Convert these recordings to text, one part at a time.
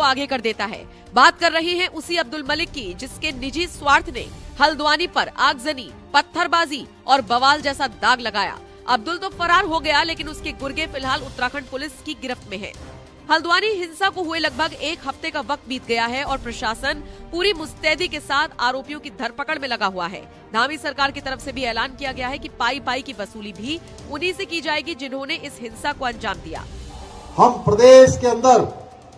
आगे कर देता है। बात कर रहे हैं उसी अब्दुल मलिक की जिसके निजी स्वार्थ ने हल्द्वानी पर आगजनी, पत्थरबाजी और बवाल जैसा दाग लगाया। अब्दुल तो फरार हो गया, लेकिन उसके गुर्गे फिलहाल उत्तराखंड पुलिस की गिरफ्त में है। हल्द्वानी हिंसा को हुए लगभग एक हफ्ते का वक्त बीत गया है और प्रशासन पूरी मुस्तैदी के साथ आरोपियों की धरपकड़ में लगा हुआ है। धामी सरकार की तरफ से भी ऐलान किया गया है कि पाई पाई की वसूली भी उन्हीं से की जाएगी जिन्होंने इस हिंसा को अंजाम दिया। हम प्रदेश के अंदर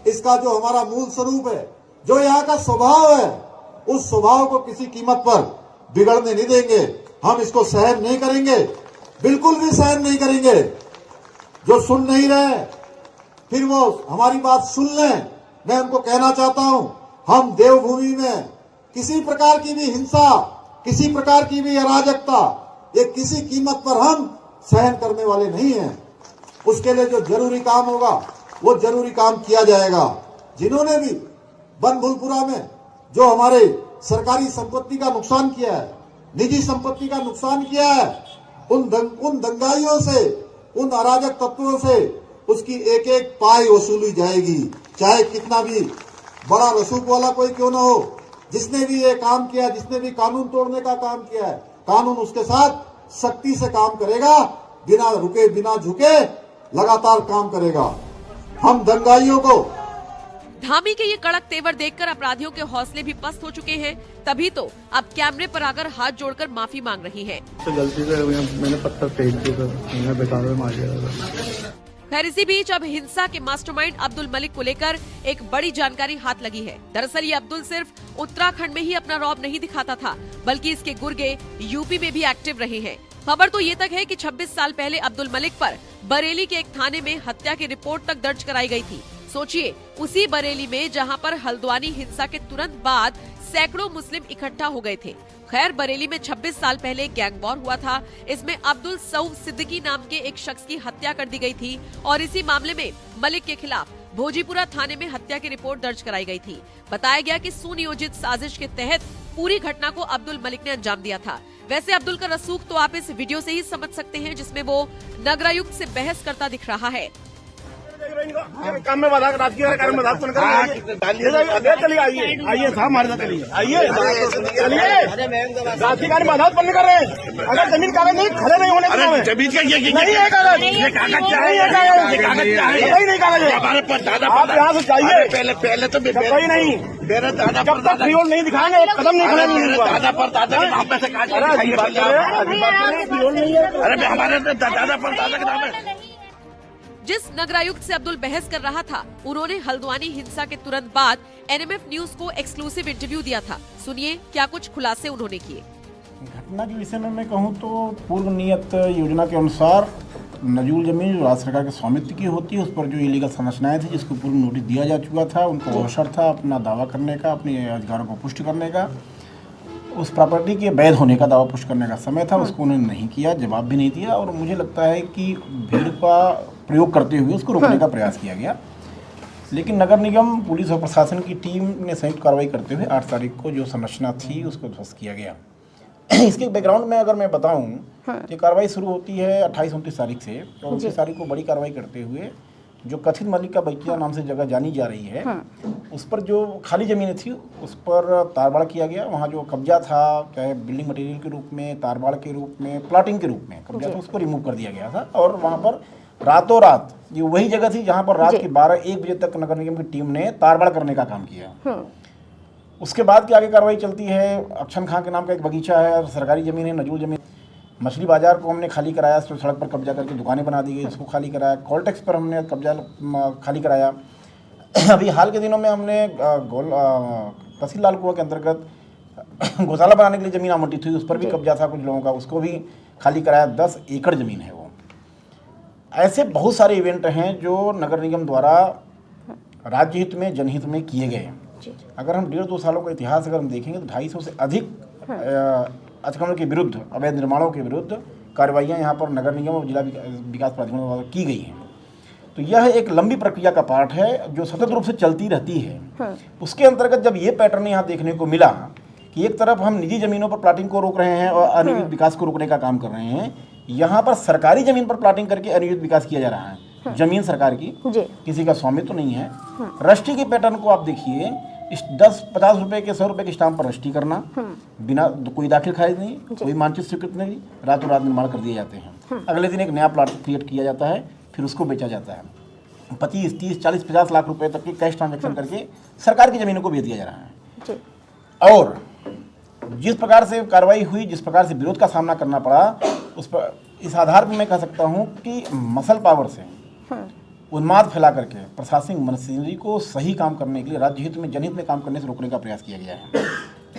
इसका जो हमारा मूल स्वरूप है, जो यहाँ का स्वभाव है, उस स्वभाव को किसी कीमत पर बिगड़ने नहीं देंगे। हम इसको सहन नहीं करेंगे, बिल्कुल भी सहन नहीं करेंगे। जो सुन नहीं रहे फिर वो हमारी बात सुन लें। मैं उनको कहना चाहता हूं, हम देवभूमि में किसी प्रकार की भी हिंसा, किसी प्रकार की भी अराजकता, ये किसी कीमत पर हम सहन करने वाले नहीं हैं। उसके लिए जो जरूरी काम होगा वो जरूरी काम किया जाएगा। जिन्होंने भी बनभूलपुरा में जो हमारे सरकारी संपत्ति का नुकसान किया है, निजी संपत्ति का नुकसान किया है, उन दंगाइयों से, उन अराजक तत्वों से उसकी एक एक पाई वसूली जाएगी, चाहे कितना भी बड़ा रसूख वाला कोई क्यों ना हो। जिसने भी ये काम किया, जिसने भी कानून तोड़ने का काम किया है, कानून उसके साथ सख्ती से काम करेगा, बिना रुके बिना झुके लगातार काम करेगा। हम दंगाइयों को धामी के ये कड़क तेवर देखकर अपराधियों के हौसले भी पस्त हो चुके हैं। तभी तो अब कैमरे पर आकर हाथ जोड़कर माफी मांग रही हैं। गलती से मैंने पत्थर फेंक दिया, मैंने बेकार में मार दिया। खैर, इसी बीच अब हिंसा के मास्टरमाइंड अब्दुल मलिक को लेकर एक बड़ी जानकारी हाथ लगी है। दरअसल ये अब्दुल सिर्फ उत्तराखंड में ही अपना रौब नहीं दिखाता था, बल्कि इसके गुर्गे यूपी में भी एक्टिव रहे हैं। खबर तो ये तक है कि 26 साल पहले अब्दुल मलिक पर बरेली के एक थाने में हत्या की रिपोर्ट तक दर्ज कराई गई थी। सोचिए, उसी बरेली में जहां पर हल्द्वानी हिंसा के तुरंत बाद सैकड़ों मुस्लिम इकट्ठा हो गए थे। खैर, बरेली में 26 साल पहले एक गैंग वॉर हुआ था। इसमें अब्दुल सऊद सिद्दीकी नाम के एक शख्स की हत्या कर दी गई थी और इसी मामले में मलिक के खिलाफ भोजीपुरा थाने में हत्या की रिपोर्ट दर्ज कराई गई थी। बताया गया कि सुनियोजित साजिश के तहत पूरी घटना को अब्दुल मलिक ने अंजाम दिया था। वैसे अब्दुल का रसूख तो आप इस वीडियो से ही समझ सकते हैं, जिसमें वो नगरायुक्त से बहस करता दिख रहा है। काम में मजाक, राजकीय कार्य में मजाक चलिए, आइए साहब, हमारे साथ चलिए, आइए राजकीय कार्य में मजाक बंद कर रहे हैं। अगर जमीन कागज नहीं खड़े नहीं होने का जमीन का नहीं है कागज, ये कागज नहीं कागज है हमारे पर दादा। आप यहाँ से जाइए, पहले तो कोई नहीं, मेरे दादा जब तक फ्रीहोल्ड नहीं दिखाएंगे एक कदम नहीं खड़े नहीं। दादा पर दादा के नाम पे से कागज नहीं है, अरे हमारे दादा पर दादा के नाम है। जिस नगरायुक्त से अब्दुल बहस कर रहा था, उन्होंने हल्द्वानी हिंसा के तुरंत बाद एनएमएफ न्यूज को एक्सक्लूसिव इंटरव्यू दिया था। सुनिए क्या कुछ खुलासे उन्होंने किए। घटना के विषय में मैं कहूँ तो पूर्व नियत योजना के अनुसार नजूल जमीन जो राज्य सरकार के स्वामित्व की होती है, उस पर जो इलीगल संरचनाएं थी, जिसको पूर्व नोटिस दिया जा चुका था, उनको अवसर था अपना दावा करने का, अपने अधिकारों को पुष्ट करने का, उस प्रॉपर्टी के वैध होने का दावा पुष्ट करने का समय था। उसको उन्होंने नहीं किया, जवाब भी नहीं दिया और मुझे लगता है कि भीड़ का प्रयोग करते हुए उसको रोकने का प्रयास किया गया। लेकिन नगर निगम, पुलिस और प्रशासन की टीम ने संयुक्त कार्रवाई करते हुए 8 तारीख को जो संरचना थी उसको ध्वस्त किया गया। इसके बैकग्राउंड में अगर मैं बताऊं तो कार्रवाई शुरू होती है 28-29 तारीख से और 29 तारीख को बड़ी कार्रवाई करते हुए जो कथित मलिक का बैकिया नाम से जगह जानी जा रही है, उस पर जो खाली ज़मीनें थी उस पर तारबाड़ किया गया। वहाँ जो कब्जा था, चाहे बिल्डिंग मटेरियल के रूप में, तारबाड़ के रूप में, प्लाटिंग के रूप में कब्जा था, उसको रिमूव कर दिया गया था। और वहाँ पर रातों रात, ये वही जगह थी जहाँ पर रात के 12-1 बजे तक नगर निगम की टीम ने तारबाड़ करने का काम किया। उसके बाद की आगे कार्रवाई चलती है। अक्षन खां के नाम का एक बगीचा है, सरकारी ज़मीन है, नजूल ज़मीन। मछली बाजार को हमने खाली कराया, तो सड़क पर कब्जा करके दुकानें बना दी गई, उसको खाली कराया। कॉलटेक्स पर हमने कब्जा खाली कराया। अभी हाल के दिनों में हमने तहसील लाल कुआं के अंतर्गत गौशाला बनाने के लिए ज़मीन आवंटित हुई, उस पर भी कब्जा था कुछ लोगों का, उसको भी खाली कराया। 10 एकड़ ज़मीन है वो। ऐसे बहुत सारे इवेंट हैं जो नगर निगम द्वारा राज्य हित में, जनहित में किए गए। अगर हम 1.5-2 सालों का इतिहास अगर हम देखेंगे तो 250 से अधिक अतिक्रमण के विरुद्ध, अवैध निर्माणों के विरुद्ध कार्रवाइयाँ यहाँ पर नगर निगम और जिला विकास प्राधिकरण द्वारा की गई हैं। तो यह एक लंबी प्रक्रिया का पार्ट है जो सतत रूप से चलती रहती है। उसके अंतर्गत जब ये पैटर्न यहाँ देखने को मिला कि एक तरफ हम निजी ज़मीनों पर प्लाटिंग को रोक रहे हैं और अनियमित विकास को रोकने का काम कर रहे हैं, यहाँ पर सरकारी ज़मीन पर प्लाटिंग करके अनियमित विकास किया जा रहा है। जमीन सरकार की, जी। किसी का स्वामित्व तो नहीं है। रजिस्ट्री के पैटर्न को आप देखिए, 10-50 रुपए के 100 रुपए के स्टाम्प पर रजिस्ट्री करना, बिना कोई दाखिल खारिज नहीं, कोई मानचित्र स्वीकृत नहीं, रातों रात निर्माण कर दिए जाते हैं। अगले दिन एक नया प्लाट क्रिएट किया जाता है, फिर उसको बेचा जाता है। 25, 30, 40, 50 लाख रुपए तक के कैश ट्रांजैक्शन करके सरकार की जमीनों को बेच दिया जा रहा है। जी। और जिस प्रकार से कार्रवाई हुई, जिस प्रकार से विरोध का सामना करना पड़ा, उस पर इस आधार पर मैं कह सकता हूं कि मसल पावर से उन्माद फैला करके प्रशासनिक मशीनरी को सही काम करने के लिए, राज्य हित में, जनहित में काम करने से रोकने का प्रयास किया गया है।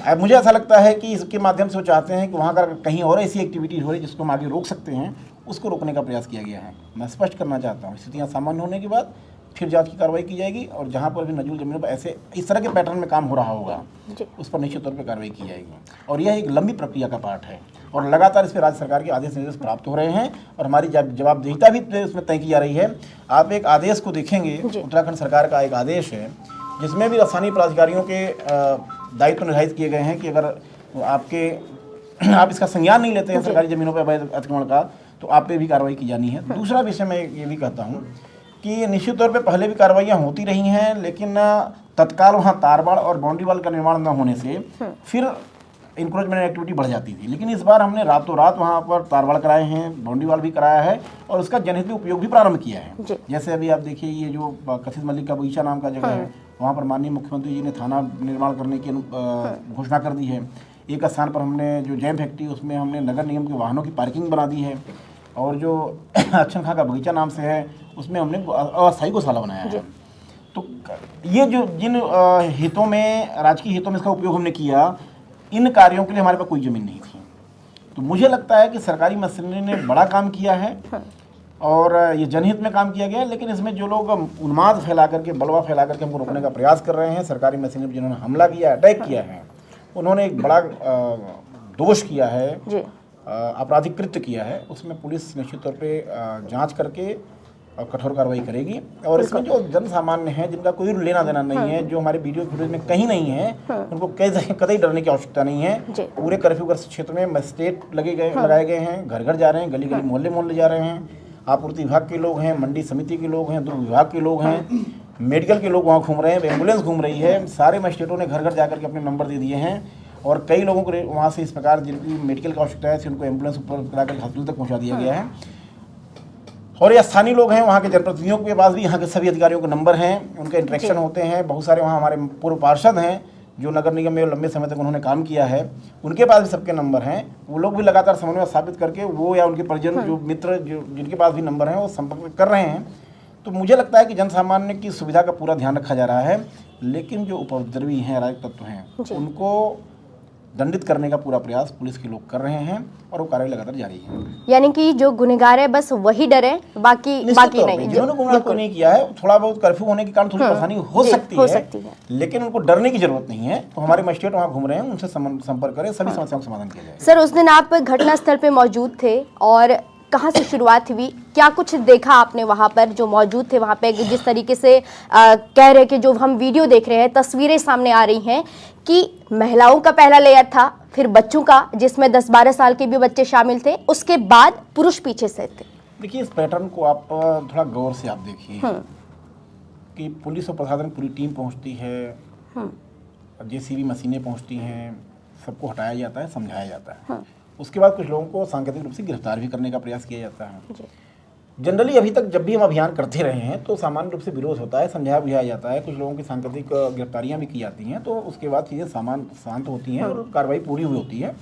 अब मुझे ऐसा लगता है कि इसके माध्यम से वो चाहते हैं कि वहाँ का कहीं और ऐसी एक्टिविटी हो रही जिसको हम आगे रोक सकते हैं, उसको रोकने का प्रयास किया गया है। मैं स्पष्ट करना चाहता हूँ, स्थितियाँ सामान्य होने के बाद फिर जांच की कार्रवाई की जाएगी, और जहाँ पर भी नजूल जमीनों पर ऐसे इस तरह के पैटर्न में काम हो रहा होगा उस पर निश्चित तौर पर कार्रवाई की जाएगी। और यह एक लंबी प्रक्रिया का पार्ट है, और लगातार इस पर राज्य सरकार के आदेश निर्देश प्राप्त हो रहे हैं, और हमारी जवाबदेहिता भी उसमें तय की जा रही है। आप एक आदेश को देखेंगे, उत्तराखंड सरकार का एक आदेश है जिसमें भी स्थानीय पदाधिकारियों के दायित्व निर्धारित किए गए हैं कि अगर आप इसका संज्ञान नहीं लेते हैं सरकारी जमीनों पर अवैध अतिक्रमण का, तो आप पे भी कार्रवाई की जानी है। दूसरा विषय मैं ये भी कहता हूँ कि निश्चित तौर पे पहले भी कार्रवाइयाँ होती रही हैं, लेकिन तत्काल वहाँ तारबाड़ और बाउंड्री वाल का निर्माण न होने से फिर इंक्रोचमेंट एक्टिविटी बढ़ जाती थी। लेकिन इस बार हमने रातों रात वहाँ पर तारबाड़ कराए हैं, बाउंड्री वाल भी कराया है, और उसका जनहित में उपयोग भी प्रारंभ किया है। जैसे अभी आप देखिए, ये जो कथित मल्लिक का बगीचा नाम का जगह है, वहाँ पर माननीय मुख्यमंत्री जी ने थाना निर्माण करने की घोषणा कर दी है। एक स्थान पर हमने जो जैम फैक्ट्री, उसमें हमने नगर निगम के वाहनों की पार्किंग बना दी है, और जो अच्छन खां का बगीचा नाम से है, उसमें हमने अस्थायी गौशाला बनाया है। तो ये जो जिन हितों में, राजकीय हितों में इसका उपयोग हमने किया, इन कार्यों के लिए हमारे पास कोई ज़मीन नहीं थी। तो मुझे लगता है कि सरकारी मशीनरी ने बड़ा काम किया है, और ये जनहित में काम किया गया है। लेकिन इसमें जो लोग उन्माद फैला करके, बलवा फैला करके हमको रोकने का प्रयास कर रहे हैं, सरकारी मशीनरी पर जिन्होंने हमला किया, अटैक किया है, उन्होंने एक बड़ा दोष किया है, आपराधिक कृत्य किया है। उसमें पुलिस निश्चित तौर पे जांच करके कठोर कार्रवाई करेगी। और इसमें जो जन सामान्य है, जिनका कोई लेना देना नहीं है, जो हमारे वीडियो फुटेज में कहीं नहीं है, उनको कतई डरने की आवश्यकता नहीं है। पूरे कर्फ्यूग्रस्त क्षेत्र में मजिस्ट्रेट लगाए गए हैं, घर घर जा रहे हैं, गली गली मोहल्ले मोहल्ले जा रहे हैं। आपूर्ति विभाग के लोग हैं, मंडी समिति के लोग हैं, दुर्ग विभाग के लोग हैं, मेडिकल के लोग वहाँ घूम रहे हैं, एम्बुलेंस घूम रही है। सारे मजिस्ट्रेटों ने घर घर जाकर के अपने नंबर दे दिए हैं, और कई लोगों को वहाँ से इस प्रकार जिनकी मेडिकल की आवश्यकता है, उनको एम्बुलेंस ऊपर कराकर हॉस्पिटल तक पहुँचा दिया गया है। और ये स्थानीय लोग हैं, वहाँ के जनप्रतिनिधियों के पास भी यहाँ के सभी अधिकारियों के नंबर हैं, उनके इंटरेक्शन होते हैं। बहुत सारे वहाँ हमारे पूर्व पार्षद हैं जो नगर निगम में लंबे समय तक उन्होंने काम किया है, उनके पास भी सबके नंबर हैं। वो लोग भी लगातार समन्वय स्थापित करके, वो या उनके परिजन, जो मित्र, जो जिनके पास भी नंबर हैं, वो संपर्क कर रहे हैं। तो मुझे लगता है कि जन सामान्य की सुविधा का पूरा ध्यान रखा जा रहा है। लेकिन जो उपद्रवी हैं, अराजक तत्व हैं, उनको दंडित करने का पूरा प्रयास पुलिस के लोग कर रहे हैं, और वो कार्रवाई लगातार जारी है। यानी कि जो गुनहगार है बस वही डरे, बाकी नहीं। जिन्होंने गुनाह को नहीं किया है, थोड़ा बहुत कर्फ्यू होने के कारण थोड़ी परेशानी हो सकती है, लेकिन उनको डरने की जरूरत नहीं है। तो हमारे मजिस्ट्रेट वहाँ घूम रहे हैं, उनसे संपर्क करें, सभी समस्याओं का समाधान किया जाए। सर, उस दिन आप घटनास्थल पे मौजूद थे, और कहाँ से शुरुआत हुई, क्या कुछ देखा आपने वहाँ पर जो मौजूद थे वहाँ पे? जिस तरीके से कह रहे कि जो हम वीडियो देख रहे हैं, तस्वीरें सामने आ रही हैं कि महिलाओं का पहला लेयर था, फिर बच्चों का, जिसमें 10-12 साल के भी बच्चे शामिल थे, उसके बाद पुरुष पीछे से थे। देखिए, इस पैटर्न को आप थोड़ा गौर से आप देखिए कि पुलिस और प्रशासन पूरी टीम पहुँचती है, जेसीबी मशीनें पहुँचती हैं, सबको हटाया जाता है, समझाया जाता है। उसके बाद कुछ लोगों को सांकेतिक रूप से गिरफ्तार भी करने का प्रयास किया जाता है। जनरली अभी तक जब भी हम अभियान करते रहे हैं, तो सामान्य रूप से विरोध होता है, समझाया बुझाया जाता है, कुछ लोगों की सांकेतिक गिरफ्तारियां भी की जाती हैं, तो उसके बाद चीज़ें शांत होती हैं और कार्रवाई पूरी हुई होती है।